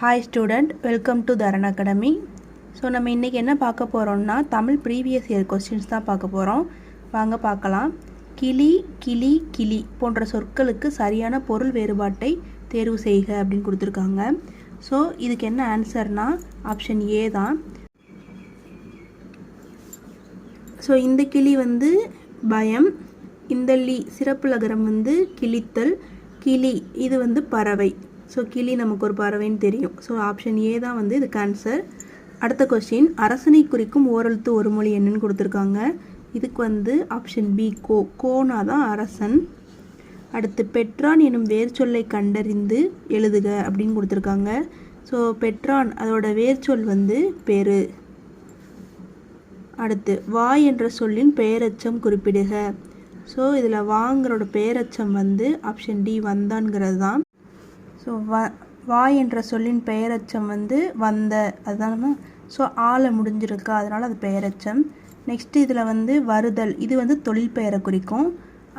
Hi student, welcome to Tharan academy. So நம்ம இன்றைக்கி என்ன பார்க்க போகிறோம்னா தமிழ் ப்ரீவியஸ் இயர் கொஸ்டின்ஸ் தான் பார்க்க போகிறோம். வாங்க பார்க்கலாம். கிளி, கிளி, கிளி போன்ற சொற்களுக்கு சரியான பொருள் வேறுபாட்டை தேர்வு செய்க அப்படின்னு கொடுத்துருக்காங்க. ஸோ இதுக்கு என்ன ஆன்சர்னால் ஆப்ஷன் ஏ தான். ஸோ இந்த கிளி வந்து பயம், இந்த சிறப்பு லகரம் வந்து கிளித்தல், கிளி இது வந்து பறவை. ஸோ கிளி நமக்கு ஒரு பறவைன்னு தெரியும். ஸோ ஆப்ஷன் ஏ தான் வந்து இதுக்கு ஆன்சர். அடுத்த கொஸ்டின், அரசனை குறிக்கும் ஓரெழுத்து ஒரு மொழி என்னன்னு கொடுத்துருக்காங்க. இதுக்கு வந்து ஆப்ஷன் பி கோனா தான் அரசன். அடுத்து பெற்றான் எனும் வேர் சொல்லை கண்டறிந்து எழுதுக அப்படின்னு கொடுத்துருக்காங்க. ஸோ பெற்றான் அதோட வேர்ச்சொல் வந்து பெரு. அடுத்து வா என்ற சொல்லின் பெயரச்சம் குறிப்பிடுக. ஸோ இதில் வாங்கிறோட பெயரச்சம் வந்து ஆப்ஷன் டி வந்தான்கிறது தான். ஸோ வா என்ற சொல்லின் பெயரச்சம் வந்து வந்த, அதுதான். ஸோ ஆளை முடிஞ்சிருக்கா, அதனால் அது பெயரச்சம். நெக்ஸ்ட்டு இதில் வந்து வருதல், இது வந்து தொழில் பெயரை குறிக்கும்.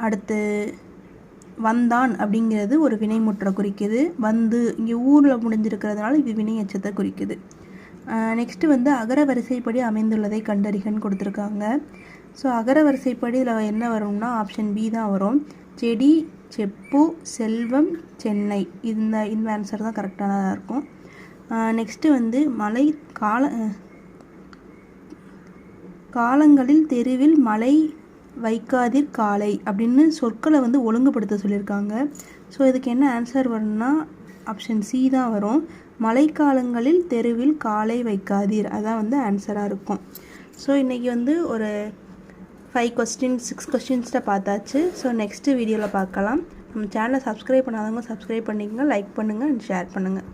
அடுத்து வந்தான் அப்படிங்கிறது ஒரு வினைமுற்றை குறிக்குது. வந்து இங்கே ஊரில் முடிஞ்சிருக்கிறதுனால இது வினை எச்சத்தை குறிக்குது. நெக்ஸ்ட்டு வந்து அகர வரிசைப்படி அமைந்துள்ளதை கண்டறிகன்னு கொடுத்துருக்காங்க. ஸோ அகர வரிசைப்படி இதில் என்ன வரும்னா ஆப்ஷன் பி தான் வரும். செடி, செப்பு, செல்வம், சென்னை, இந்த ஆன்சர் தான் கரெக்டானதாக இருக்கும். நெக்ஸ்ட்டு வந்து மலை காலங்களில் தெருவில் மலை வைக்காதீர் காலை அப்படின்னு சொற்களை வந்து ஒழுங்குபடுத்த சொல்லியிருக்காங்க. ஸோ இதுக்கு என்ன ஆன்சர் வரும்னா ஆப்ஷன் சி தான் வரும். மழைக்காலங்களில் தெருவில் காலை வைக்காதீர், அதான் வந்து ஆன்சராக இருக்கும். ஸோ இன்றைக்கி வந்து ஒரு 5 கொஸ்டின்ஸ் 6 கொஸ்டின்ஸ்ட்டை பார்த்தாச்சு. ஸோ நெக்ஸ்ட்டு வீடியோவில் பார்க்கலாம். நம்ம சேனலை சப்ஸ்கிரைப் பண்ணாதவங்க சப்ஸ்கிரைப் பண்ணிக்கங்க, லைக் பண்ணுங்கள் அண்ட் ஷேர் பண்ணுங்கள்.